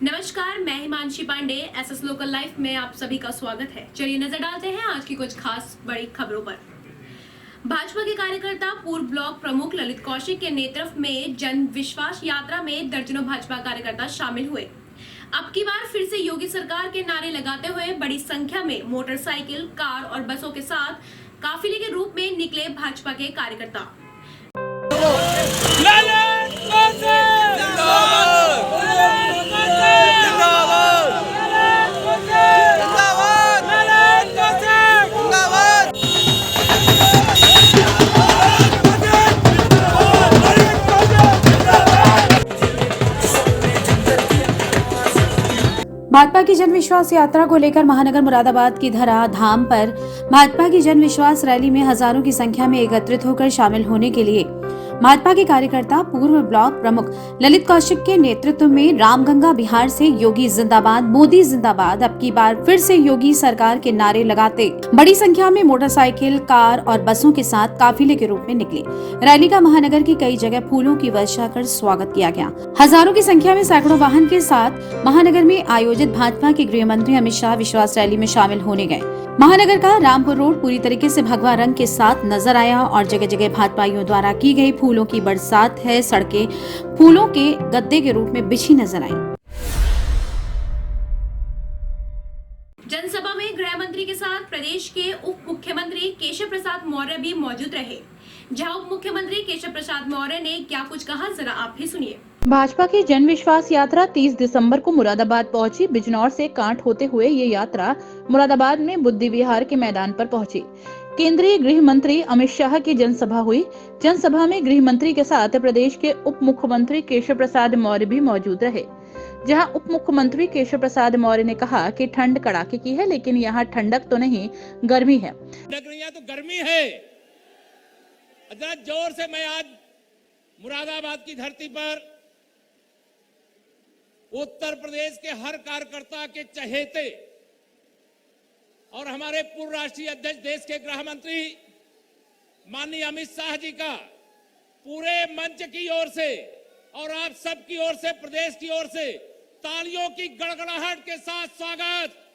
नमस्कार, मैं Himanshi Pandey. SS local life में आप सभी का स्वागत है। चलिए नजर डालते हैं आज की कुछ खास बड़ी खबरों पर। भाजपा के कार्यकर्ता पूर्व ब्लॉक प्रमुख ललित कौशिक के नेतृत्व में जन विश्वास यात्रा में दर्जनों भाजपा कार्यकर्ता शामिल हुए। अब की बार फिर से योगी सरकार के नारे लगाते हुए बड़ी संख्या में मोटरसाइकिल, कार और बसों के साथ काफिले के रूप में निकले भाजपा के कार्यकर्ता। भाजपा की जन विश्वास यात्रा को लेकर महानगर मुरादाबाद की धरा धाम पर भाजपा की जन विश्वास रैली में हजारों की संख्या में एकत्रित होकर शामिल होने के लिए भाजपा के कार्यकर्ता पूर्व ब्लॉक प्रमुख ललित कौशिक के नेतृत्व में रामगंगा बिहार से योगी जिंदाबाद, मोदी जिंदाबाद, अब की बार फिर से योगी सरकार के नारे लगाते बड़ी संख्या में मोटरसाइकिल, कार और बसों के साथ काफिले के रूप में निकले। रैली का महानगर की कई जगह फूलों की वर्षा कर स्वागत किया गया। हजारों की संख्या में सैकड़ों वाहन के साथ महानगर में आयोजित भाजपा के गृह मंत्री अमित शाह विश्वास रैली में शामिल होने गए। महानगर का रामपुर रोड पूरी तरीके से भगवा रंग के साथ नजर आया और जगह जगह भाजपाइयों द्वारा की गई फूलों की बरसात है। सड़कें फूलों के गद्दे के रूप में बिछी नजर आई। जनसभा में गृह मंत्री के साथ प्रदेश के उप मुख्यमंत्री केशव प्रसाद मौर्य भी मौजूद रहे। जहां उप मुख्यमंत्री केशव प्रसाद मौर्य ने क्या कुछ कहा, जरा आप भी सुनिए। भाजपा की जन विश्वास यात्रा 30 दिसंबर को मुरादाबाद पहुंची। बिजनौर से कांठ होते हुए ये यात्रा मुरादाबाद में बुद्धि विहार के मैदान पर पहुंची। केंद्रीय गृह मंत्री अमित शाह की जनसभा हुई। जनसभा में गृह मंत्री के साथ प्रदेश के उप मुख्यमंत्री केशव प्रसाद मौर्य भी मौजूद रहे। जहां उप मुख्यमंत्री केशव प्रसाद मौर्य ने कहा कि ठंड कड़ाके की है, लेकिन यहाँ ठंडक तो नहीं, गर्मी है। तो गर्मी है। जरा जोर से मैं आज मुरादाबाद की धरती पर उत्तर प्रदेश के हर कार्यकर्ता के चहेते और हमारे पूर्व राष्ट्रीय अध्यक्ष देश के गृह मंत्री माननीय अमित शाह जी का पूरे मंच की ओर से और आप सबकी ओर से, प्रदेश की ओर से तालियों की गड़गड़ाहट के साथ स्वागत।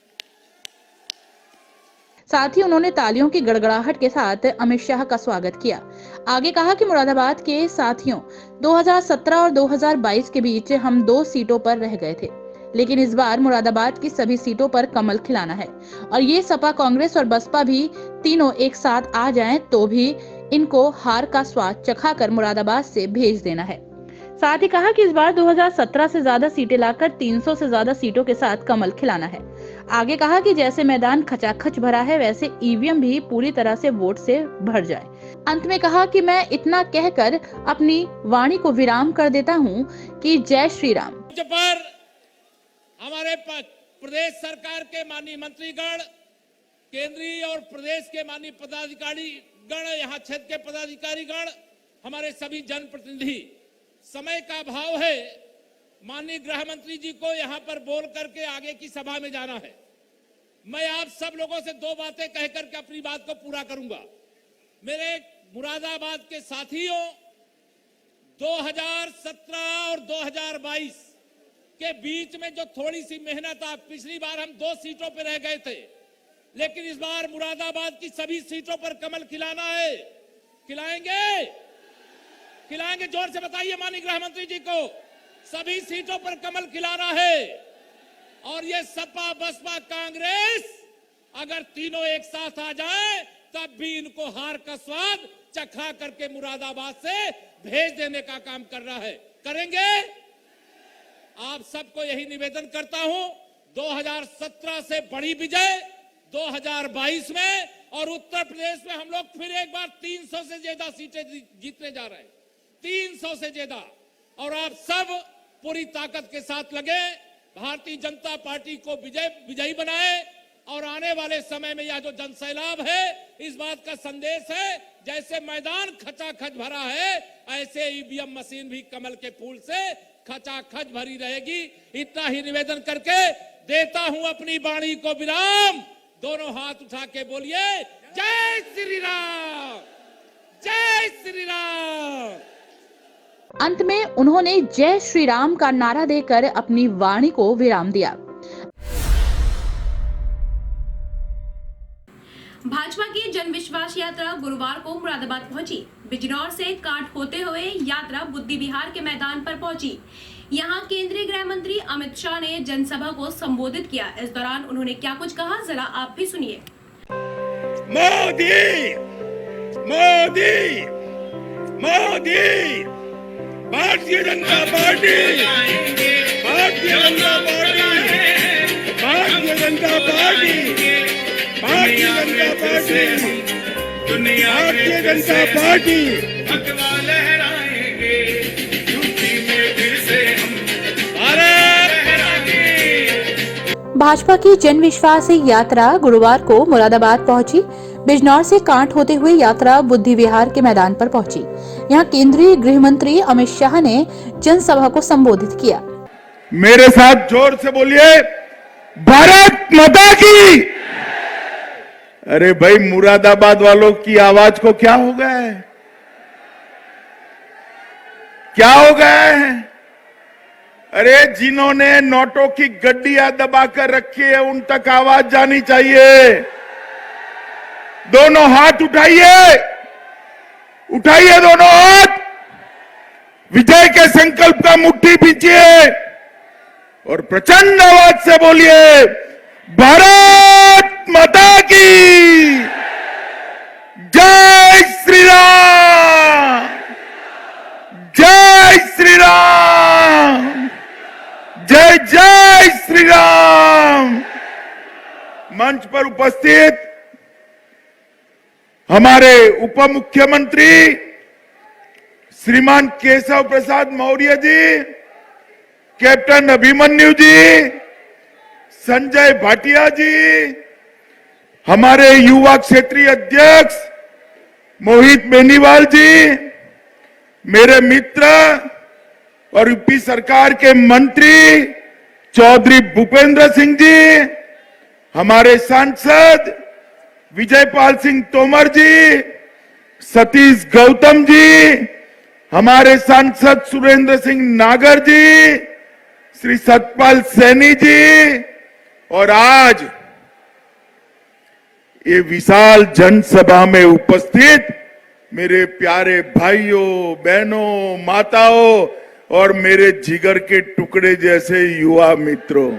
साथ ही उन्होंने तालियों की गड़गड़ाहट के साथ अमित शाह का स्वागत किया। आगे कहा कि मुरादाबाद के साथियों, 2017 और 2022 के बीच हम 2 सीटों पर रह गए थे, लेकिन इस बार मुरादाबाद की सभी सीटों पर कमल खिलाना है और ये सपा, कांग्रेस और बसपा भी तीनों एक साथ आ जाएं तो भी इनको हार का स्वाद चखाकर मुरादाबाद से भेज देना है। साथ ही कहा कि इस बार 2017 से ज्यादा सीटें लाकर 300 से ज्यादा सीटों के साथ कमल खिलाना है। आगे कहा कि जैसे मैदान खचाखच भरा है, वैसे ईवीएम भी पूरी तरह से वोट से भर जाए। अंत में कहा कि मैं इतना कहकर अपनी वाणी को विराम कर देता हूं कि जय श्री राम। पर हमारे प्रदेश सरकार के माननीय मंत्रीगण, केंद्रीय और प्रदेश के माननीय पदाधिकारी गण, यहाँ क्षेत्र के पदाधिकारी गण, हमारे सभी जनप्रतिनिधि, समय का अभाव है। माननीय गृह मंत्री जी को यहाँ पर बोल करके आगे की सभा में जाना है। मैं आप सब लोगों से 2 बातें कह करके अपनी बात को पूरा करूंगा। मेरे मुरादाबाद के साथियों, 2017 और 2022 के बीच में जो थोड़ी सी मेहनत, आप पिछली बार हम 2 सीटों पर रह गए थे, लेकिन इस बार मुरादाबाद की सभी सीटों पर कमल खिलाना है। खिलाएंगे? खिलाएंगे? जोर से बताइए माननीय गृह मंत्री जी को। सभी सीटों पर कमल खिलाना है और ये सपा, बसपा, कांग्रेस अगर तीनों एक साथ आ जाए तब भी इनको हार का स्वाद चखा करके मुरादाबाद से भेज देने का काम कर रहा है। करेंगे? आप सबको यही निवेदन करता हूं, 2017 से बड़ी विजय 2022 में, और उत्तर प्रदेश में हम लोग फिर एक बार 300 से ज्यादा सीटें जीतने जा रहे हैं, 300 से ज्यादा। और आप सब पूरी ताकत के साथ लगे, भारतीय जनता पार्टी को विजयी बनाए और आने वाले समय में यह जो जनसैलाब है, इस बात का संदेश है, जैसे मैदान खचाखच भरा है, ऐसे ईवीएम मशीन भी कमल के फूल से खचाखच भरी रहेगी। इतना ही निवेदन करके देता हूं अपनी वाणी को विराम। दोनों हाथ उठा के बोलिए जय श्री राम, जय श्री राम। अंत में उन्होंने जय श्री राम का नारा देकर अपनी वाणी को विराम दिया। भाजपा की जन विश्वास यात्रा गुरुवार को मुरादाबाद पहुंची। बिजनौर से काट होते हुए यात्रा बुद्धि विहार के मैदान पर पहुंची। यहां केंद्रीय गृह मंत्री अमित शाह ने जनसभा को संबोधित किया। इस दौरान उन्होंने क्या कुछ कहा, जरा आप भी सुनिए। Modi Modi Modi, Bharatiya Janata party, Bharatiya Janata party, Bharatiya Janata party, Bharatiya Janata party, Bharatiya Janata party भगवा लहराएंगे, यूपी में फिर से हम भारत लहराएंगे। भाजपा की जन विश्वास यात्रा गुरुवार को मुरादाबाद पहुंची। बिजनौर से कांट होते हुए यात्रा बुद्धि विहार के मैदान पर पहुंची। यहां केंद्रीय गृह मंत्री अमित शाह ने जनसभा को संबोधित किया। मेरे साथ जोर से बोलिए, भारत माता की। अरे भाई, मुरादाबाद वालों की आवाज को क्या हो गया है? क्या हो गया है? अरे जिन्होंने नोटों की गड्डियां दबाकर रखी है उन तक आवाज जानी चाहिए। दोनों हाथ उठाइए, उठाइए दोनों हाथ, विजय के संकल्प का मुट्ठी पीछिए और प्रचंड आवाज से बोलिए, भारत माता की जय श्री राम, जय श्री राम, जय जय श्री राम। मंच पर उपस्थित हमारे उप मुख्यमंत्री श्रीमान केशव प्रसाद मौर्य जी, कैप्टन अभिमन्यु जी, संजय भाटिया जी, हमारे युवा क्षेत्रीय अध्यक्ष मोहित बेनीवाल जी, मेरे मित्र और यूपी सरकार के मंत्री चौधरी भूपेंद्र सिंह जी, हमारे सांसद विजयपाल सिंह तोमर जी, सतीश गौतम जी, हमारे सांसद सुरेंद्र सिंह नागर जी, श्री सतपाल सैनी जी, और आज ये विशाल जनसभा में उपस्थित मेरे प्यारे भाइयों, बहनों, माताओं और मेरे जिगर के टुकड़े जैसे युवा मित्रों,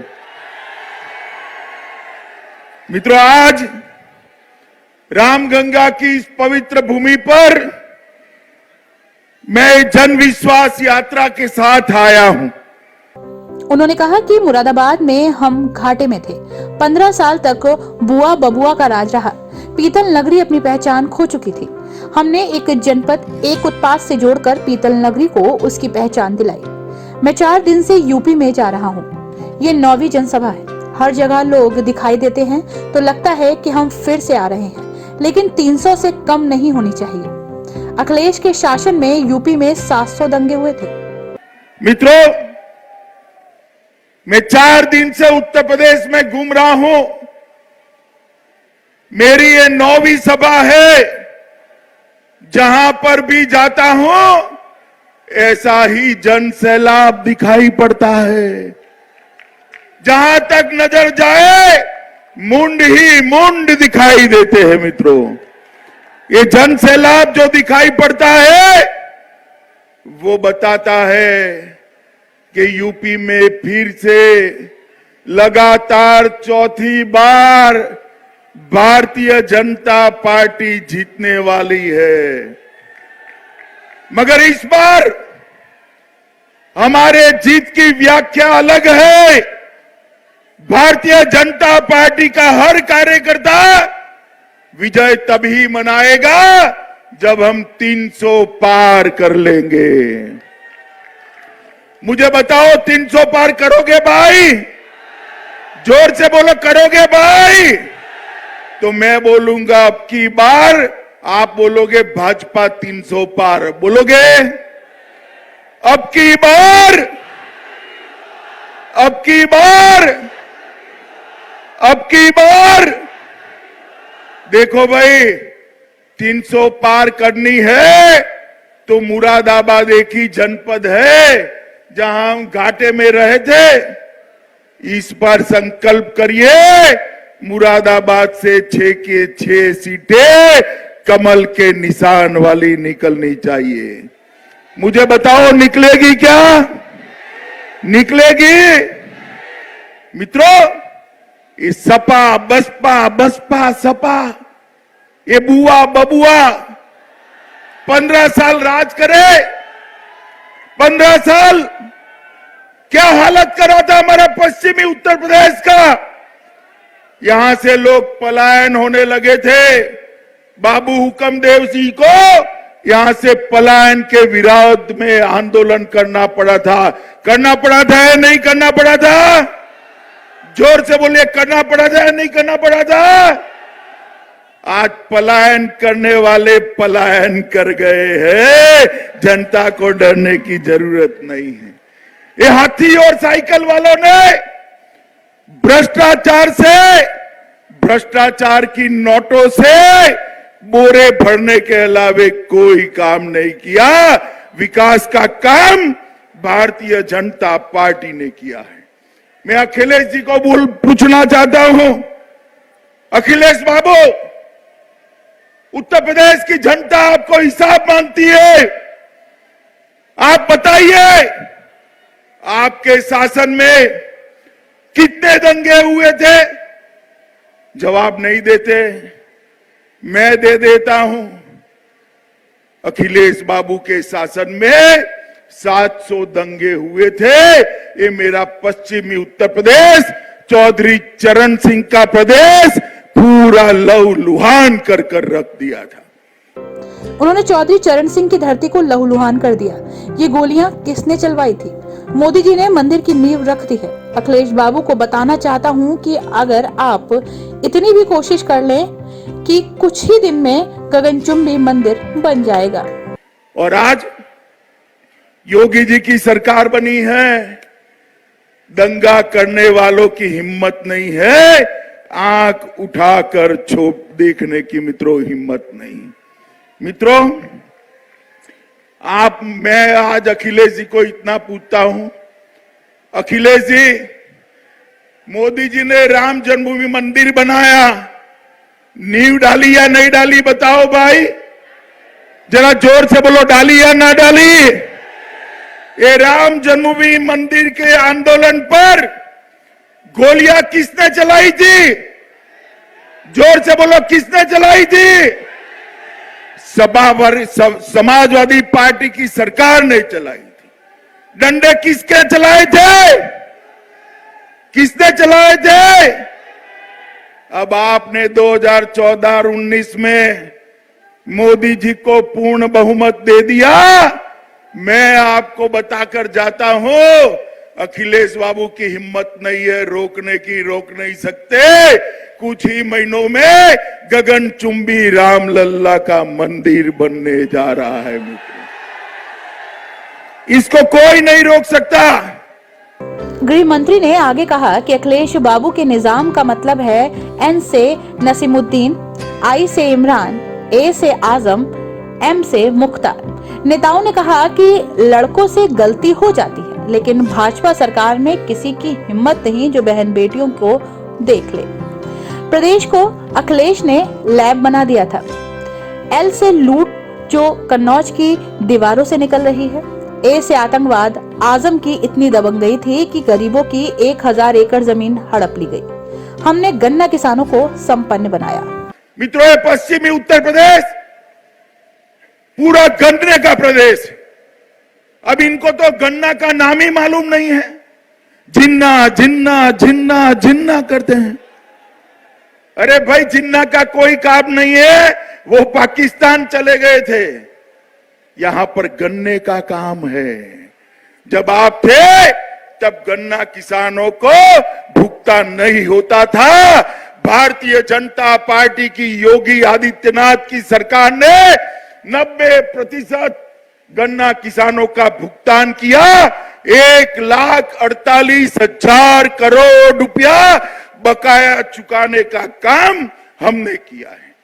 आज रामगंगा की इस पवित्र भूमि पर मैं जन विश्वास यात्रा के साथ आया हूं। उन्होंने कहा कि मुरादाबाद में हम घाटे में थे। 15 साल तक बुआ बबुआ का राज रहा। पीतल नगरी अपनी पहचान खो चुकी थी। हमने एक जनपद, एक उत्पाद से जोड़कर पीतल नगरी को उसकी पहचान दिलाई। मैं 4 दिन से यूपी में जा रहा हूँ। ये 9वीं जनसभा है। हर जगह लोग दिखाई देते हैं तो लगता है कि हम फिर से आ रहे हैं, लेकिन 300 से कम नहीं होनी चाहिए। अखिलेश के शासन में यूपी में 700 दंगे हुए थे। मित्रों, मैं 4 दिन से उत्तर प्रदेश में घूम रहा हूं। मेरी ये 9वीं सभा है। जहां पर भी जाता हूं ऐसा ही जन सैलाब दिखाई पड़ता है। जहां तक नजर जाए मुंड ही मुंड दिखाई देते हैं। मित्रों, ये जन सैलाब जो दिखाई पड़ता है वो बताता है कि यूपी में फिर से लगातार 4थी बार भारतीय जनता पार्टी जीतने वाली है। मगर इस बार हमारे जीत की व्याख्या अलग है। भारतीय जनता पार्टी का हर कार्यकर्ता विजय तभी मनाएगा जब हम 300 पार कर लेंगे। मुझे बताओ, 300 पार करोगे भाई? जोर से बोलो, करोगे भाई? तो मैं बोलूंगा अब की बार, आप बोलोगे भाजपा 300 पार, बोलोगे? अब की बार, अब की बार, अब की बार देखो भाई, 300 पार करनी है तो मुरादाबाद एक ही जनपद है जहां हम घाटे में रहे थे। इस बार संकल्प करिए, मुरादाबाद से 6 के 6 सीटें कमल के निशान वाली निकलनी चाहिए। मुझे बताओ, निकलेगी क्या? निकलेगी? मित्रों, ये सपा बसपा सपा, ये बुआ बबुआ 15 साल राज करे। 15 साल क्या हालत करा था हमारा पश्चिमी उत्तर प्रदेश का। यहां से लोग पलायन होने लगे थे। बाबू हुक्मदेव सिंह को यहां से पलायन के विरोध में आंदोलन करना पड़ा था। करना पड़ा था या नहीं करना पड़ा था? जोर से बोलिए, करना पड़ा था या नहीं करना पड़ा था? आज पलायन करने वाले पलायन कर गए हैं। जनता को डरने की जरूरत नहीं है। ये हाथी और साइकिल वालों ने भ्रष्टाचार की नोटों से बोरे भरने के अलावे कोई काम नहीं किया। विकास का काम भारतीय जनता पार्टी ने किया है। मैं अखिलेश जी को पूछना चाहता हूं, अखिलेश बाबू, उत्तर प्रदेश की जनता आपको हिसाब मांगती है। आप बताइए, आपके शासन में कितने दंगे हुए थे? जवाब नहीं देते। मैं दे देता हूं, अखिलेश बाबू के शासन में 700 दंगे हुए थे। ये मेरा पश्चिमी उत्तर प्रदेश, चौधरी चरण सिंह का प्रदेश पूरा लहूलुहान कर रख दिया था। उन्होंने चौधरी चरण सिंह की धरती को लहूलुहान कर दिया। ये गोलियां किसने चलवाई थी? मोदी जी ने मंदिर की नींव रख दी है। अखिलेश बाबू को बताना चाहता हूं कि अगर आप इतनी भी कोशिश कर लें कि कुछ ही दिन में गगनचुंबी मंदिर बन जाएगा। और आज योगी जी की सरकार बनी है। दंगा करने वालों की हिम्मत नहीं है, आंख उठाकर छोप देखने की मित्रों हिम्मत नहीं। मित्रों, मैं आज अखिलेश जी को इतना पूछता हूं, अखिलेश जी, मोदी जी ने राम जन्मभूमि मंदिर बनाया, नींव डाली या नहीं डाली? बताओ भाई, जरा जोर से बोलो, डाली या ना डाली? ये राम जन्मभूमि मंदिर के आंदोलन पर गोलियां किसने चलाई थी? जोर से बोलो, किसने चलाई थी? समाजवादी पार्टी की सरकार ने चलाई थी। डंडे किसके चलाए थे? किसने चलाए थे? अब आपने 2014 और 19 में मोदी जी को पूर्ण बहुमत दे दिया। मैं आपको बताकर जाता हूं, अखिलेश बाबू की हिम्मत नहीं है रोकने की, रोक नहीं सकते। कुछ ही महीनों में गगनचुंबी रामलल्ला का मंदिर बनने जा रहा है मित्रों, इसको कोई नहीं रोक सकता। गृह मंत्री ने आगे कहा कि अखिलेश बाबू के निजाम का मतलब है एन से नसीमुद्दीन, आई से इमरान, ए से आजम, एम से मुख्तार। नेताओं ने कहा कि लड़कों से गलती हो जाती है, लेकिन भाजपा सरकार में किसी की हिम्मत नहीं जो बहन बेटियों को देख ले। प्रदेश को अखिलेश ने लैब बना दिया था। एल से लूट जो कन्नौज की दीवारों से निकल रही है। ए से आतंकवाद आजम की इतनी दबंग गई थी कि गरीबों की 1000 एकड़ जमीन हड़प ली गई। हमने गन्ना किसानों को संपन्न बनाया। मित्रों, पश्चिमी उत्तर प्रदेश पूरा गन्ने का प्रदेश। अब इनको तो गन्ना का नाम ही मालूम नहीं है। जिन्ना जिन्ना जिन्ना जिन्ना करते हैं। अरे भाई, जिन्ना का कोई काम नहीं है, वो पाकिस्तान चले गए थे। यहां पर गन्ने का काम है। जब आप थे तब गन्ना किसानों को भुगतान नहीं होता था। भारतीय जनता पार्टी की योगी आदित्यनाथ की सरकार ने 90% गन्ना किसानों का भुगतान किया। 1,48,000 करोड़ रुपया बकाया चुकाने का काम हमने किया है।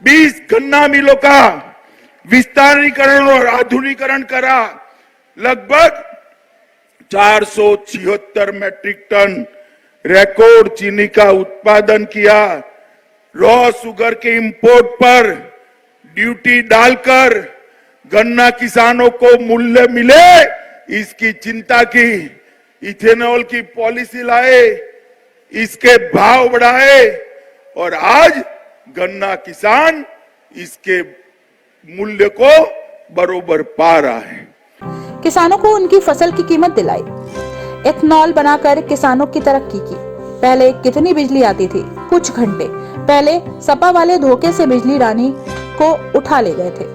20 गन्ना मिलों का विस्तारीकरण और आधुनिकीकरण करा, लगभग 476 मैट्रिक टन रिकॉर्ड चीनी का उत्पादन किया। रॉ शुगर के इंपोर्ट पर ड्यूटी डालकर गन्ना किसानों को मूल्य मिले, इसकी चिंता की। इथेनॉल की पॉलिसी लाए, इसके भाव बढ़ाए और आज गन्ना किसान इसके मूल्य को बरोबर पा रहा है। किसानों को उनकी फसल की कीमत दिलाई, एथनॉल बनाकर किसानों की तरक्की की। पहले कितनी बिजली आती थी? कुछ घंटे पहले सपा वाले धोखे से बिजली रानी को उठा ले गए थे।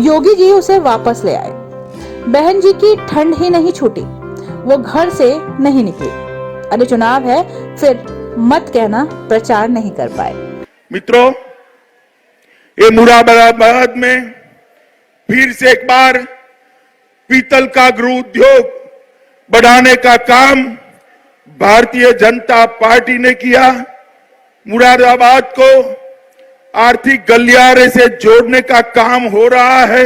योगी जी उसे वापस ले आए। बहन जी की ठंड ही नहीं छूटी, वो घर से नहीं निकली। अरे चुनाव है, फिर मत कहना प्रचार नहीं कर पाए। मित्रों, ये मुरादाबाद में फिर से एक बार पीतल का गृह उद्योग बढ़ाने का काम भारतीय जनता पार्टी ने किया। मुरादाबाद को आर्थिक गलियारे से जोड़ने का काम हो रहा है।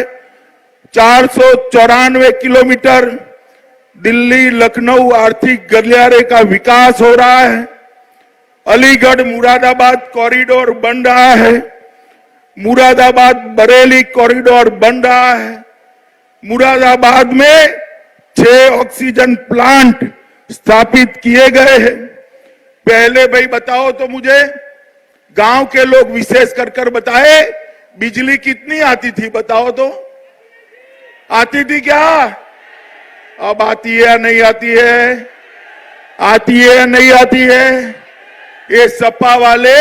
494 किलोमीटर दिल्ली लखनऊ आर्थिक गलियारे का विकास हो रहा है। अलीगढ़ मुरादाबाद कॉरिडोर बन रहा है। मुरादाबाद बरेली कॉरिडोर बन रहा है। मुरादाबाद में 6 ऑक्सीजन प्लांट स्थापित किए गए हैं। पहले भाई बताओ तो मुझे, गांव के लोग विशेष कर बताए, बिजली कितनी आती थी? बताओ तो, आती थी क्या? अब आती है या नहीं आती है? आती है या नहीं आती है? ये सपा वाले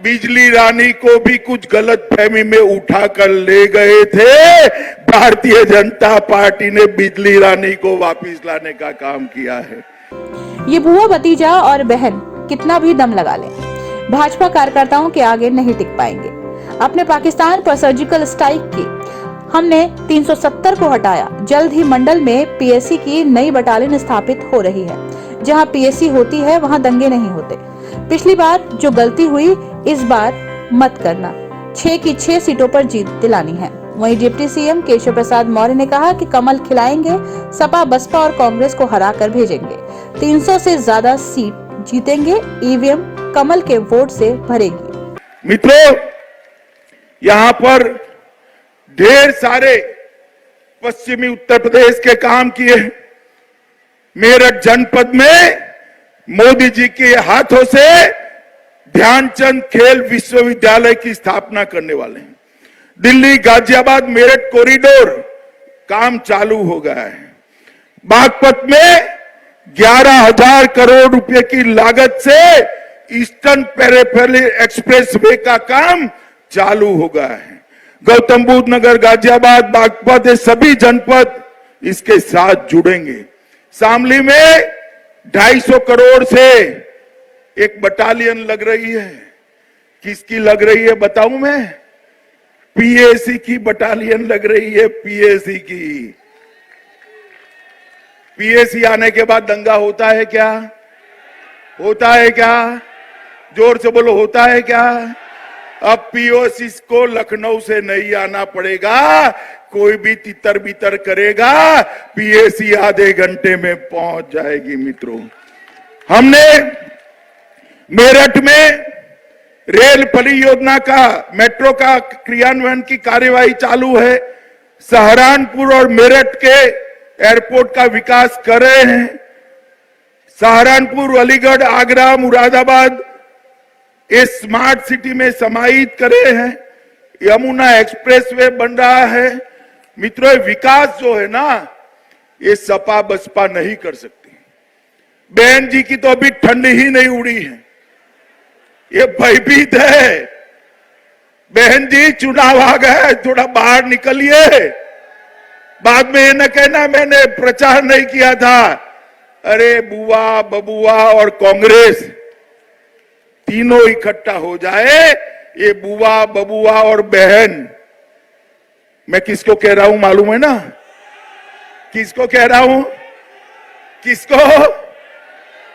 बिजली रानी को भी कुछ गलत फहमी में उठाकर ले गए थे। भारतीय जनता पार्टी ने बिजली रानी को वापस लाने का काम किया है। ये बुआ भतीजा और बहन कितना भी दम लगा लें, भाजपा कार्यकर्ताओं के आगे नहीं टिक पाएंगे। अपने पाकिस्तान पर सर्जिकल स्ट्राइक की, हमने 370 को हटाया। जल्द ही मंडल में पीएसी की नई बटालियन स्थापित हो रही है। जहां पीएसी होती है वहां दंगे नहीं होते। पिछली बार जो गलती हुई इस बार मत करना। 6 की 6 सीटों पर जीत दिलानी है। वहीं डिप्टी सीएम केशव प्रसाद मौर्य ने कहा कि कमल खिलाएंगे, सपा बसपा और कांग्रेस को हरा कर भेजेंगे। 300 से ज्यादा सीट जीतेंगे, ईवीएम कमल के वोट से भरेगी। मित्रों, यहाँ पर ढेर सारे पश्चिमी उत्तर प्रदेश के काम किए। मेरठ जनपद में मोदी जी के हाथों से ध्यानचंद खेल विश्वविद्यालय की स्थापना करने वाले हैं। दिल्ली गाजियाबाद मेरठ कॉरिडोर काम चालू हो गया है। बागपत में 11,000 करोड़ रुपए की लागत से ईस्टर्न पेरिफेरल एक्सप्रेसवे का काम चालू हो गया है। गौतम बुद्ध नगर, गाजियाबाद, बागपत, ये सभी जनपद इसके साथ जुड़ेंगे। शामली में 250 करोड़ से एक बटालियन लग रही है। किसकी लग रही है बताऊं मैं? पीएसी की बटालियन लग रही है, पीएसी की। पीएसी आने के बाद दंगा होता है क्या? होता है क्या? जोर से बोलो, होता है क्या? अब पीओसी को लखनऊ से नहीं आना पड़ेगा, कोई भी तितर बितर करेगा, पीएसी आधे घंटे में पहुंच जाएगी। मित्रों, हमने मेरठ में रेल परियोजना का, मेट्रो का क्रियान्वयन की कार्यवाही चालू है। सहारनपुर और मेरठ के एयरपोर्ट का विकास कर रहे हैं। सहारनपुर, अलीगढ़, आगरा, मुरादाबाद इस स्मार्ट सिटी में समाहित करे हैं। यमुना एक्सप्रेसवे बन रहा है। मित्रों, विकास जो है ना, ये सपा बसपा नहीं कर सकती। बहन जी की तो अभी ठंड ही नहीं उड़ी है, ये भयभीत है। बहन जी, चुनाव आ गए, थोड़ा बाहर निकलिए। बाद में ये न कहना मैंने प्रचार नहीं किया था। अरे बुआ, बबुआ और कांग्रेस तीनों इकट्ठा हो जाए, ये बुआ, बबुआ और बहन। मैं किसको कह रहा हूं मालूम है ना? किसको कह रहा हूं? किसको?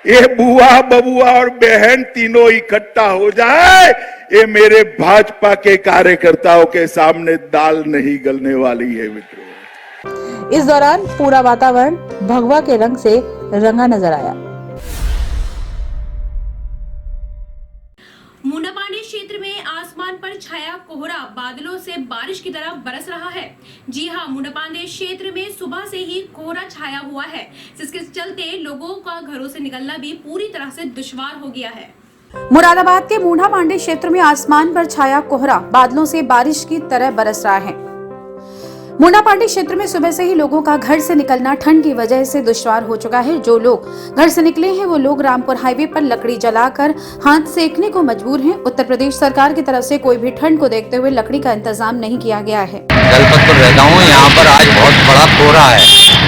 ये बुआ बबुआ और बहन तीनों इकट्ठा हो जाए, ये मेरे भाजपा के कार्यकर्ताओं के सामने दाल नहीं गलने वाली है मित्रों। इस दौरान पूरा वातावरण भगवा के रंग से रंगा नजर आया। मुंडा पांडे क्षेत्र में आसमान पर छाया कोहरा बादलों से बारिश की तरह बरस रहा है। जी हां, मुंडा पांडे क्षेत्र में सुबह से ही कोहरा छाया हुआ है, जिसके चलते लोगों का घरों से निकलना भी पूरी तरह से दुश्वार हो गया है। मुरादाबाद के मुंडा पांडे क्षेत्र में आसमान पर छाया कोहरा बादलों से बारिश की तरह बरस रहा है। मुंडा पांडे क्षेत्र में सुबह से ही लोगों का घर से निकलना ठंड की वजह से दुश्वार हो चुका है। जो लोग घर से निकले हैं वो लोग रामपुर हाईवे पर लकड़ी जलाकर हाथ सेकने को मजबूर हैं। उत्तर प्रदेश सरकार की तरफ से कोई भी ठंड को देखते हुए लकड़ी का इंतजाम नहीं किया गया है। दलपत पर रहता हूँ, यहाँ पर आज बहुत बड़ा कोहरा है,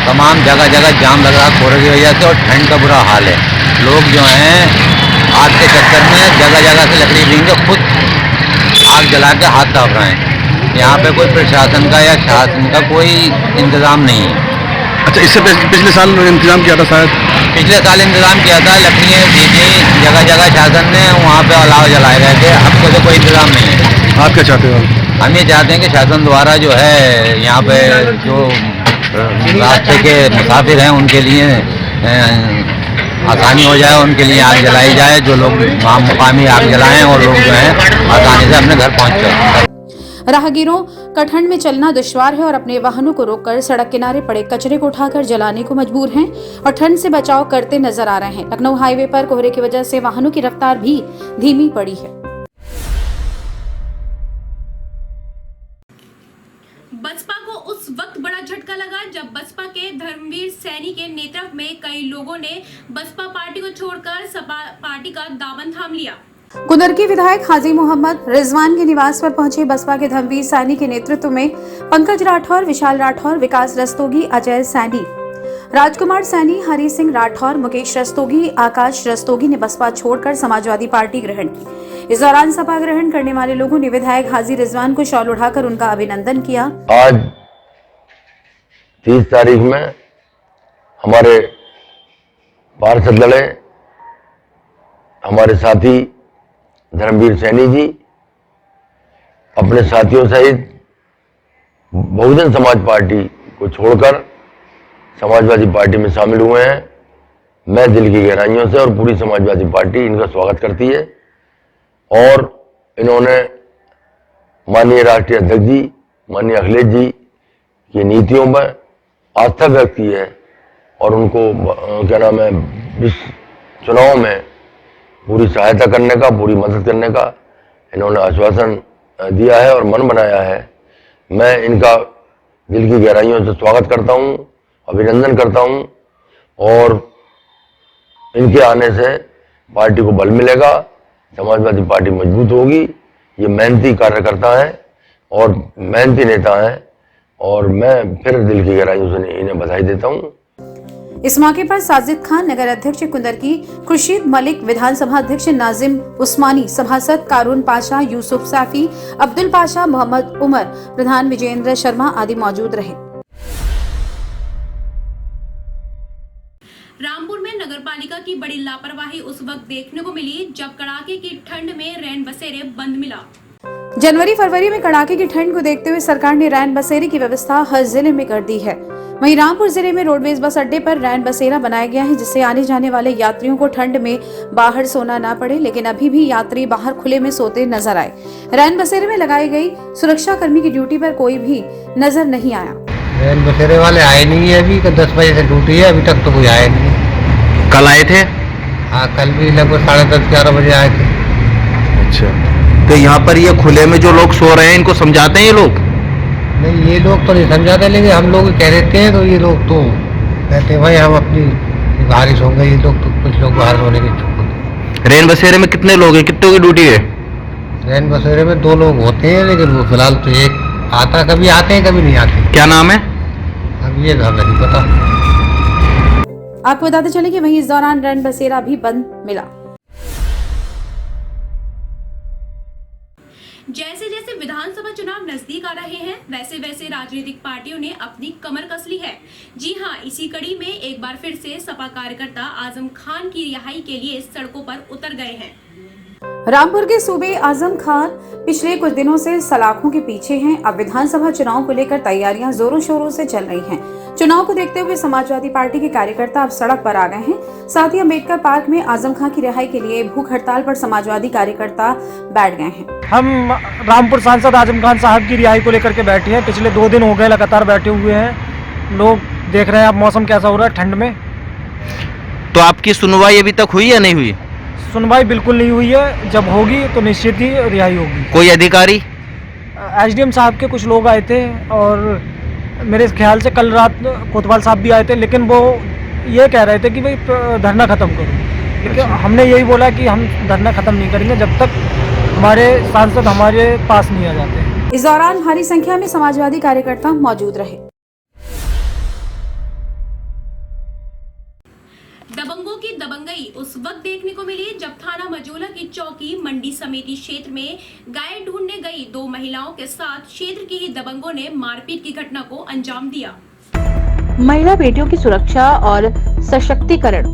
तमाम जगह जगह जाम लग रहा है कोहरे की वजह से और ठंड का बुरा हाल है। लोग जो हैं आग के चक्कर में जगह जगह से लकड़ी लेंगे, खुद आग जला के हाथ ताप रहे हैं। यहाँ पे कोई प्रशासन का या शासन का कोई इंतजाम नहीं है। अच्छा, इससे पिछले साल इंतजाम किया था शायद? पिछले साल इंतजाम किया था, लकड़ियाँ दी थी जगह जगह शासन ने, वहाँ पे अलाव जलाए गए थे। अब तो कोई इंतजाम नहीं है। आप क्या चाहते हो? हम ये चाहते हैं कि शासन द्वारा जो है यहाँ पे जो रास्ते के मुसाफिर हैं उनके लिए आसानी हो जाए, उनके लिए आग जलाई जाए। जो लोग वहाँ मुकामी आग जलाएं और लोग जो है आसानी से अपने घर पहुँच जाए। राहगीरों का ठंड में चलना दुश्वार है और अपने वाहनों को रोककर सड़क किनारे पड़े कचरे को उठाकर जलाने को मजबूर हैं और ठंड से बचाव करते नजर आ रहे हैं। लखनऊ हाईवे पर कोहरे की वजह से वाहनों की रफ्तार भी धीमी पड़ी है। बसपा को उस वक्त बड़ा झटका लगा जब बसपा के धर्मवीर सैनी के नेतृत्व में कई लोगों ने बसपा पार्टी को छोड़कर सपा पार्टी का दामन थाम लिया। कुंदरकी विधायक हाजी मोहम्मद रिजवान के निवास पर पहुंचे बसपा के धर्मवीर सैनी के नेतृत्व में पंकज राठौर, विशाल राठौर, विकास रस्तोगी, अजय सैनी, राजकुमार सैनी, हरि सिंह राठौर, मुकेश रस्तोगी, आकाश रस्तोगी ने बसपा छोड़कर समाजवादी पार्टी ग्रहण की। इस दौरान सपा ग्रहण करने वाले लोगों ने विधायक हाजी रिजवान को शॉल उठाकर उनका अभिनंदन किया। आज 30 तारीख में हमारे पार्षद लड़े, हमारे साथी धर्मवीर सैनी जी अपने साथियों सहित बहुजन समाज पार्टी को छोड़कर समाजवादी पार्टी में शामिल हुए हैं। मैं दिल की गहराइयों से और पूरी समाजवादी पार्टी इनका स्वागत करती है और इन्होंने माननीय राष्ट्रीय अध्यक्ष जी, माननीय अखिलेश जी की नीतियों पर आस्था व्यक्त की है और उनको क्या नाम है इस चुनाव में पूरी सहायता करने का, पूरी मदद करने का इन्होंने आश्वासन दिया है और मन बनाया है। मैं इनका दिल की गहराइयों से स्वागत करता हूं, अभिनंदन करता हूं और इनके आने से पार्टी को बल मिलेगा, समाजवादी पार्टी मजबूत होगी। ये मेहनती कार्यकर्ता है और मेहनती नेता है और मैं फिर दिल की गहराइयों से इन्हें बधाई देता हूं। इस मौके पर साजिद खान, नगर अध्यक्ष कुंदरकी, खुर्शीद मलिक, विधानसभा अध्यक्ष नाजिम उस्मानी, सभासद कारून पाशा, यूसुफ सैफी, अब्दुल पाशा, मोहम्मद उमर, प्रधान विजेंद्र शर्मा आदि मौजूद रहे। रामपुर में नगरपालिका की बड़ी लापरवाही उस वक्त देखने को मिली जब कड़ाके की ठंड में रैन बसेरे बंद मिला। जनवरी फरवरी में कड़ाके की ठंड को देखते हुए सरकार ने रैन बसेरे की व्यवस्था हर जिले में कर दी है। वहीं रामपुर जिले में रोडवेज बस अड्डे पर रैन बसेरा बनाया गया है, जिससे आने जाने वाले यात्रियों को ठंड में बाहर सोना ना पड़े, लेकिन अभी भी यात्री बाहर खुले में सोते नजर आए। रैन बसेरे में लगाई गई सुरक्षा कर्मी की ड्यूटी पर कोई भी नजर नहीं आया। रैन बसेरे वाले आए नहीं है, अभी 10 बजे से ड्यूटी है, अभी तक तो कोई आया नहीं। कल आए थे? हाँ, कल भी लगभग 10:30-11 बजे आए थे। अच्छा, तो यहाँ पर ये खुले में जो लोग सो रहे हैं इनको समझाते हैं ये लोग? नहीं, ये लोग तो नहीं समझाते, लेकिन हम लोग कह देते हैं तो ये लोग तो कहते हैं भाई हम अपनी बारिश होंगे। ये लोग तो कुछ लोग बाहर सोने की इच्छुक। रैन बसेरे में कितने लोग हैं, कितनों की ड्यूटी है? रैन बसेरे में 2 लोग होते हैं, लेकिन वो फिलहाल तो एक आता, कभी आते हैं कभी नहीं आते। क्या नाम है? अब ये घर नहीं पता। आपको बताते चले कि वहीं इस दौरान रैन बसेरा भी बंद मिला। जैसे जैसे विधानसभा चुनाव नजदीक आ रहे हैं वैसे वैसे राजनीतिक पार्टियों ने अपनी कमर कस ली है। जी हां, इसी कड़ी में एक बार फिर से सपा कार्यकर्ता आजम खान की रिहाई के लिए सड़कों पर उतर गए हैं। रामपुर के सूबे आजम खान पिछले कुछ दिनों से सलाखों के पीछे हैं। अब विधानसभा चुनाव को लेकर तैयारियां जोरों शोरों से चल रही हैं। चुनाव को देखते हुए समाजवादी पार्टी के कार्यकर्ता अब सड़क पर आ गए हैं। साथ ही अम्बेडकर पार्क में आजम खान की रिहाई के लिए भूख हड़ताल पर समाजवादी कार्यकर्ता बैठ गए हैं। हम रामपुर सांसद आजम खान साहब की रिहाई को लेकर के बैठे हैं। पिछले 2 दिन हो गए लगातार बैठे हुए हैं। लोग देख रहे हैं अब मौसम कैसा हो रहा है ठंड में। तो आपकी सुनवाई अभी तक हुई या नहीं हुई? सुनवाई बिल्कुल नहीं हुई है। जब होगी तो निश्चित ही रिहाई होगी। कोई अधिकारी? एसडीएम साहब के कुछ लोग आए थे और मेरे ख्याल से कल रात कोतवाल साहब भी आए थे, लेकिन वो ये कह रहे थे कि भाई धरना ख़त्म करो। लेकिन हमने यही बोला कि हम धरना ख़त्म नहीं करेंगे जब तक हमारे सांसद हमारे पास नहीं आ जाते। इस दौरान भारी संख्या में समाजवादी कार्यकर्ता मौजूद रहे। दबंगों की दबंगई उस वक्त देखने को मिली जब थाना मजोला की चौकी मंडी समिति क्षेत्र में गाय ढूंढने गई 2 महिलाओं के साथ क्षेत्र की ही दबंगों ने मारपीट की घटना को अंजाम दिया। महिला बेटियों की सुरक्षा और सशक्तिकरण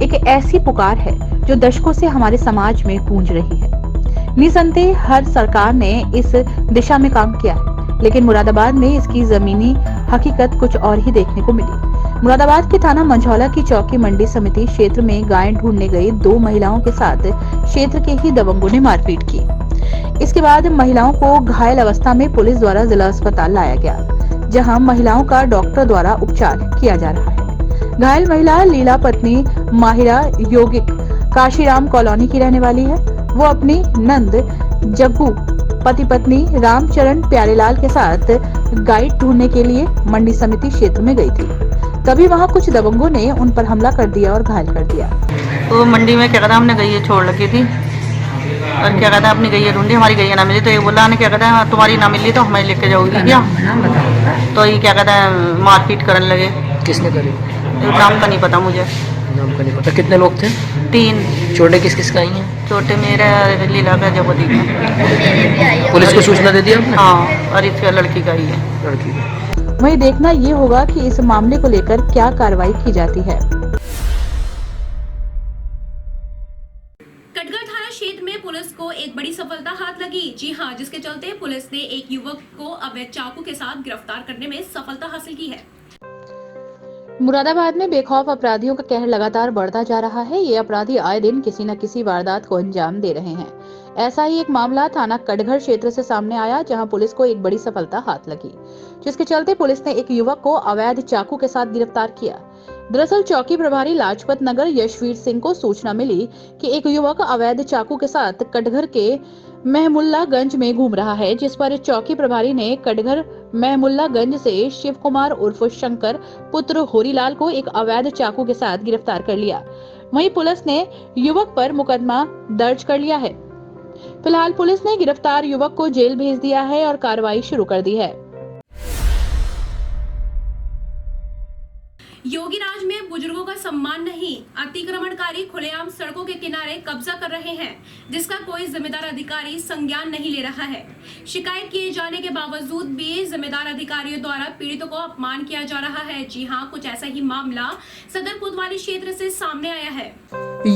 एक ऐसी पुकार है जो दशकों से हमारे समाज में गूंज रही है। निसंदेह हर सरकार ने इस दिशा में काम किया है, लेकिन मुरादाबाद में इसकी जमीनी हकीकत कुछ और ही देखने को मिली। मुरादाबाद के थाना मंझौला की चौकी मंडी समिति क्षेत्र में गाय ढूंढने गई 2 महिलाओं के साथ क्षेत्र के ही दबंगों ने मारपीट की। इसके बाद महिलाओं को घायल अवस्था में पुलिस द्वारा जिला अस्पताल लाया गया, जहां महिलाओं का डॉक्टर द्वारा उपचार किया जा रहा है। घायल महिला लीला पत्नी माहिरा योगिक काशीराम कॉलोनी की रहने वाली है। वो अपनी नंद जग्गू पति पत्नी रामचरण प्यारेलाल के साथ गाय ढूंढने के लिए मंडी समिति क्षेत्र में गई थी। तभी वहां कुछ दबंगों ने उन पर हमला कर दिया और घायल कर दिया। तो मंडी में क्या कहता हमने गैया छोड़ रखी थी और क्या कहता अपनी गैया ढूंढी, हमारी गैया ना मिली तो ये बोला ने क्या कहता है तुम्हारी ना मिली तो हमें लेके जाओगी क्या। तो ये क्या कहता है मारपीट करने लगे। किसने करी? नाम का नहीं पता मुझे। नाम का नहीं पता। कितने लोग थे? 3। चोटें किस किस का आई हैं? छोटे मेरे लीला का जगोदी का। पुलिस को सूचना दे दी आपने? हाँ, और इसका लड़की का ही है। लड़की का। वहीं देखना ये होगा कि इस मामले को लेकर क्या कार्रवाई की जाती है। कटघर थाना क्षेत्र में पुलिस को एक बड़ी सफलता हाथ लगी। जी हां, जिसके चलते पुलिस ने एक युवक को अवैध चाकू के साथ गिरफ्तार करने में सफलता हासिल की है। मुरादाबाद में बेखौफ अपराधियों का कहर लगातार बढ़ता जा रहा है। ये अपराधी आए दिन किसी न किसी वारदात को अंजाम दे रहे हैं। ऐसा ही एक मामला थाना कटघर क्षेत्र से सामने आया, जहां पुलिस को एक बड़ी सफलता हाथ लगी, जिसके चलते पुलिस ने एक युवक को अवैध चाकू के साथ गिरफ्तार किया। दरअसल चौकी प्रभारी लाजपत नगर यशवीर सिंह को सूचना मिली कि एक युवक अवैध चाकू के साथ कटघर के महमुल्लागंज में घूम रहा है, जिस पर चौकी प्रभारी ने कटघर महमुल्लागंज से शिव कुमार उर्फ शंकर पुत्र होरीलाल को एक अवैध चाकू के साथ गिरफ्तार कर लिया। वहीं पुलिस ने युवक पर मुकदमा दर्ज कर लिया है। फिलहाल पुलिस ने गिरफ्तार युवक को जेल भेज दिया है और कार्रवाई शुरू कर दी है। योगीराज में बुजुर्गों का सम्मान नहीं, अतिक्रमणकारी खुलेआम सड़कों के किनारे कब्जा कर रहे हैं, जिसका कोई जिम्मेदार अधिकारी संज्ञान नहीं ले रहा है। शिकायत किए जाने के बावजूद भी जिम्मेदार अधिकारियों द्वारा पीड़ितों को अपमान किया जा रहा है। जी हां, कुछ ऐसा ही मामला सदर कोतवाली क्षेत्र से सामने आया है।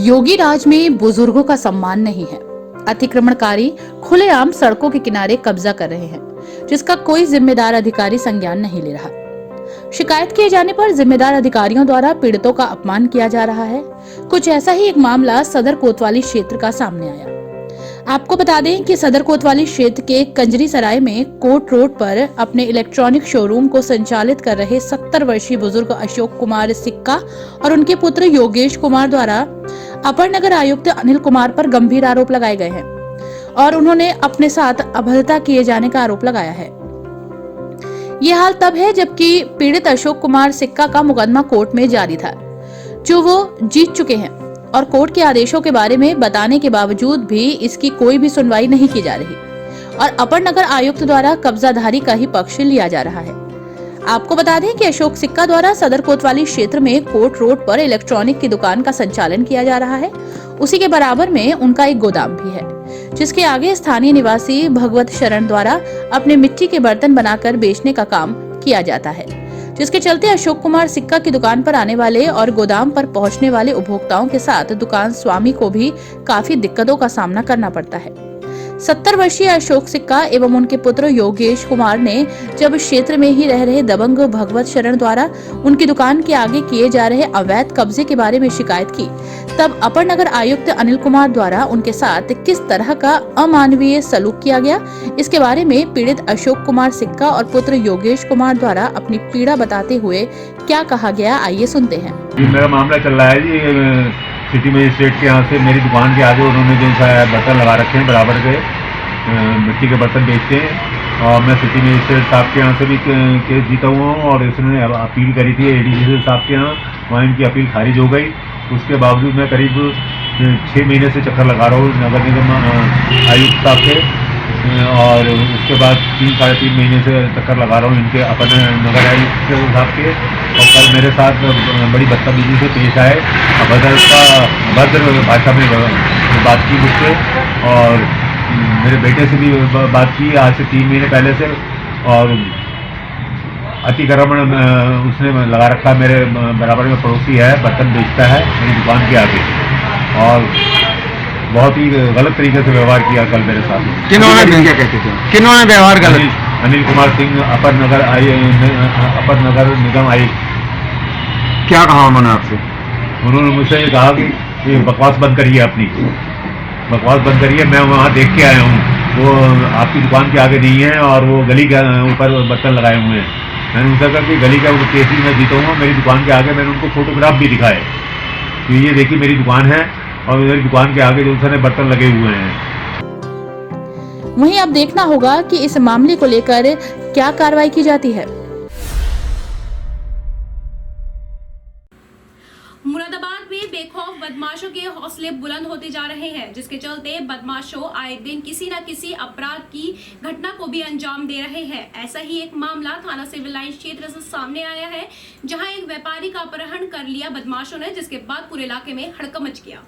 योगीराज में बुजुर्गों का सम्मान नहीं है, अतिक्रमणकारी खुलेआम सड़कों के किनारे कब्जा कर रहे हैं, जिसका कोई जिम्मेदार अधिकारी संज्ञान नहीं ले रहा। शिकायत किए जाने पर जिम्मेदार अधिकारियों द्वारा पीड़ितों का अपमान किया जा रहा है। कुछ ऐसा ही एक मामला सदर कोतवाली क्षेत्र का सामने आया। आपको बता दें कि सदर कोतवाली क्षेत्र के कंजरी सराय में कोट रोड पर अपने इलेक्ट्रॉनिक शोरूम को संचालित कर रहे 70 वर्षीय बुजुर्ग अशोक कुमार सिक्का और उनके पुत्र योगेश कुमार द्वारा अपर नगर आयुक्त अनिल कुमार पर गंभीर आरोप लगाए गए हैं और उन्होंने अपने साथ अभद्रता किए जाने का आरोप लगाया है। ये हाल तब है जबकि पीड़ित अशोक कुमार सिक्का का मुकदमा कोर्ट में जारी था, जो वो जीत चुके हैं और कोर्ट के आदेशों के बारे में बताने के बावजूद भी इसकी कोई भी सुनवाई नहीं की जा रही और अपर नगर आयुक्त द्वारा कब्जाधारी का ही पक्ष लिया जा रहा है। आपको बता दें कि अशोक सिक्का द्वारा सदर कोतवाली क्षेत्र में कोट रोड पर इलेक्ट्रॉनिक की दुकान का संचालन किया जा रहा है। उसी के बराबर में उनका एक गोदाम भी है, जिसके आगे स्थानीय निवासी भगवत शरण द्वारा अपने मिट्टी के बर्तन बनाकर बेचने का काम किया जाता है, जिसके चलते अशोक कुमार सिक्का की दुकान पर आने वाले और गोदाम पर पहुंचने वाले उपभोक्ताओं के साथ दुकान स्वामी को भी काफी दिक्कतों का सामना करना पड़ता है। 70 वर्षीय अशोक सिक्का एवं उनके पुत्र योगेश कुमार ने जब क्षेत्र में ही रह रहे दबंग भगवत शरण द्वारा उनकी दुकान के आगे किए जा रहे अवैध कब्जे के बारे में शिकायत की, तब अपर नगर आयुक्त अनिल कुमार द्वारा उनके साथ किस तरह का अमानवीय सलूक किया गया, इसके बारे में पीड़ित अशोक कुमार सिक्का और पुत्र योगेश कुमार द्वारा अपनी पीड़ा बताते हुए क्या कहा गया, आइए सुनते हैं। मेरा मामला चल रहा है जी, सिटी मजिस्ट्रेट के यहाँ से मेरी दुकान के आगे उन्होंने जो बर्तन लगा रखे हैं, बराबर के मिट्टी के बर्तन बेचते हैं। और मैं सिटी मजिस्ट्रेट साहब के यहाँ से भी केस जीता हुआ हूँ और इसने अपील करी थी एडीसी साहब के यहाँ, वहाँ इनकी अपील खारिज हो गई। उसके बावजूद मैं करीब 6 महीने से चक्कर लगा रहा हूँ नगर निगम आयुक्त साहब के, और उसके बाद 3-3.5 महीने से चक्कर लगा रहा हूँ इनके अपन नगर आयुक्त साहब के। और कल मेरे साथ बड़ी बदतमीजी से पेश आए, भद्र भाषा में बात की मुझसे और मेरे बेटे से भी बात की आज से 3 महीने पहले से, और अतिक्रमण उसने लगा रखा। मेरे बराबर में पड़ोसी है, बर्तन बेचता है मेरी दुकान के आगे, और बहुत ही गलत तरीके से व्यवहार किया कल मेरे साथ। किन्होंने क्या कहते थे, किन्होंने व्यवहार गलत? अनिल कुमार सिंह, अपर नगर निगम आयुक्त। क्या कहा उन्होंने आपसे? उन्होंने मुझसे ये कहा कि बकवास बंद करिए, अपनी बकवास बंद करिए। मैं वहाँ देख के आया हूँ, वो आपकी दुकान के आगे नहीं है और वो गली के ऊपर बर्तन लगाए हुए हैं। मैंने उनसे कहा कि गली का केस ही मैं जीता हूँ, मेरी दुकान के आगे मैंने उनको फोटोग्राफ भी दिखाए कि ये देखिए मेरी दुकान है और मेरी दुकान के आगे जो सारे बर्तन लगे हुए हैं। वहीं अब देखना होगा कि इस मामले को लेकर क्या कार्रवाई की जाती है। मुरादाबाद में बेखौफ बदमाशों के हौसले बुलंद होते जा रहे हैं, जिसके चलते बदमाशों आए दिन किसी न किसी अपराध की घटना को भी अंजाम दे रहे हैं। ऐसा ही एक मामला थाना सिविल लाइन क्षेत्र से सामने आया है, जहां एक व्यापारी का अपहरण कर लिया बदमाशों ने, जिसके बाद पूरे इलाके में हड़कंप मच गया।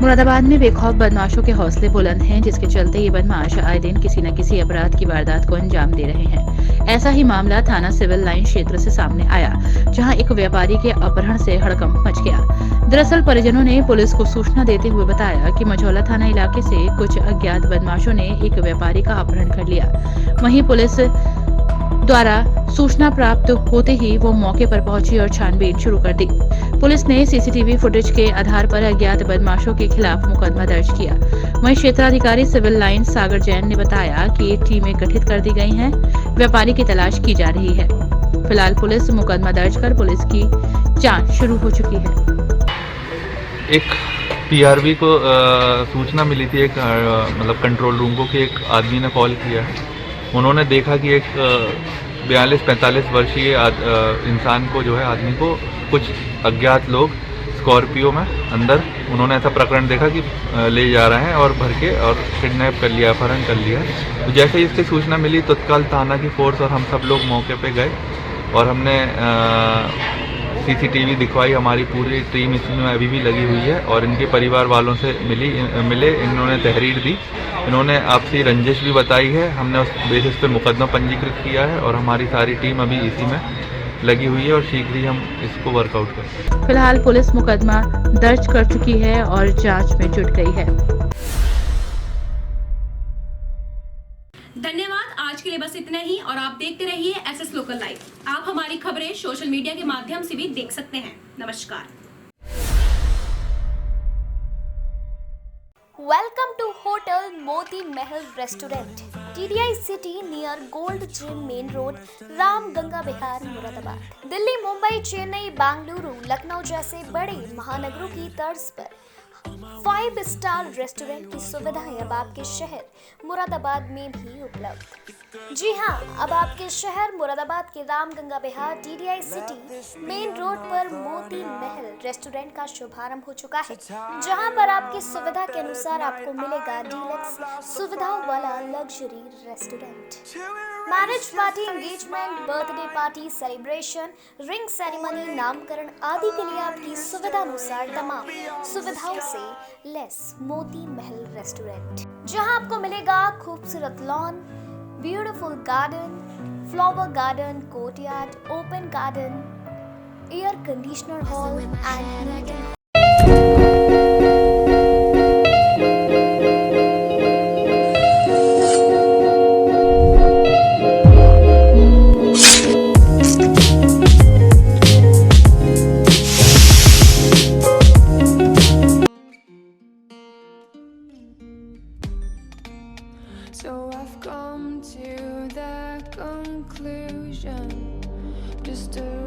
मुरादाबाद में बेखौफ बदमाशों के हौसले बुलंद हैं, जिसके चलते ये बदमाश आए दिन किसी न किसी अपराध की वारदात को अंजाम दे रहे हैं। ऐसा ही मामला थाना सिविल लाइन क्षेत्र से सामने आया, जहां एक व्यापारी के अपहरण से हड़कंप मच गया। दरअसल परिजनों ने पुलिस को सूचना देते हुए बताया कि मझौला थाना इलाके से कुछ अज्ञात बदमाशों ने एक व्यापारी का अपहरण कर लिया। वहीं पुलिस द्वारा सूचना प्राप्त होते ही वो मौके पर पहुंची और छानबीन शुरू कर दी। पुलिस ने सीसीटीवी फुटेज के आधार पर अज्ञात बदमाशों के खिलाफ मुकदमा दर्ज किया। वहीं क्षेत्राधिकारी सिविल लाइन सागर जैन ने बताया कि टीमें गठित कर दी गई हैं, व्यापारी की तलाश की जा रही है। फिलहाल पुलिस मुकदमा दर्ज कर पुलिस की जांच शुरू हो चुकी है। एक पीआरबी को सूचना मिली थी, एक मतलब कंट्रोल रूम को, कि एक आदमी ने कॉल किया है। उन्होंने देखा कि एक 42-45 वर्षीय इंसान को, जो है आदमी को, कुछ अज्ञात लोग स्कॉर्पियो में अंदर, उन्होंने ऐसा प्रकरण देखा कि ले जा रहे हैं और भर के और किडनैप कर लिया, अपहरण कर लिया। तो जैसे ही इसकी सूचना मिली, तत्काल थाना की फोर्स और हम सब लोग मौके पे गए और हमने सीसीटीवी दिखवाई। हमारी पूरी टीम इसमें अभी भी लगी हुई है और इनके परिवार वालों से मिले, इन्होंने तहरीर दी, इन्होंने आपसी रंजिश भी बताई है। हमने उस बेसिस पर मुकदमा पंजीकृत किया है और हमारी सारी टीम अभी इसी में लगी हुई है और शीघ्र ही हम इसको वर्कआउट करेंगे। फिलहाल पुलिस मुकदमा दर्ज कर चुकी है और जांच में जुट गई है। धन्यवाद, आज के लिए बस इतना ही और आप देखते रहिए एसएस लोकल लाइव। आप हमारी खबरें सोशल मीडिया के माध्यम से भी देख सकते हैं। नमस्कार। Welcome to Hotel Moti Mahal Restaurant, TDI City near Gold Gym Main Road, Ram Ganga विहार, मुरादाबाद। दिल्ली, मुंबई, चेन्नई, बेंगलुरु, लखनऊ जैसे बड़े महानगरों की तर्ज पर 5 स्टार रेस्टोरेंट की सुविधाएं अब आपके शहर मुरादाबाद में भी उपलब्ध। जी हां, अब आपके शहर मुरादाबाद के राम गंगा विहार TDI सिटी मेन रोड पर मोती महल रेस्टोरेंट का शुभारंभ हो चुका है, जहां पर आपकी सुविधा के अनुसार आपको मिलेगा डीलक्स सुविधाओं वाला luxury restaurant. Marriage party, engagement, birthday party, celebration, ring ceremony, नामकरण आदि के लिए आपकी सुविधा अनुसार तमाम सुविधाओं से लेस मोती महल रेस्टोरेंट, जहां आपको मिलेगा खूबसूरत lawn, beautiful garden, flower garden, courtyard, open garden, air conditioner hall and meeting. So I've come to the conclusion, just a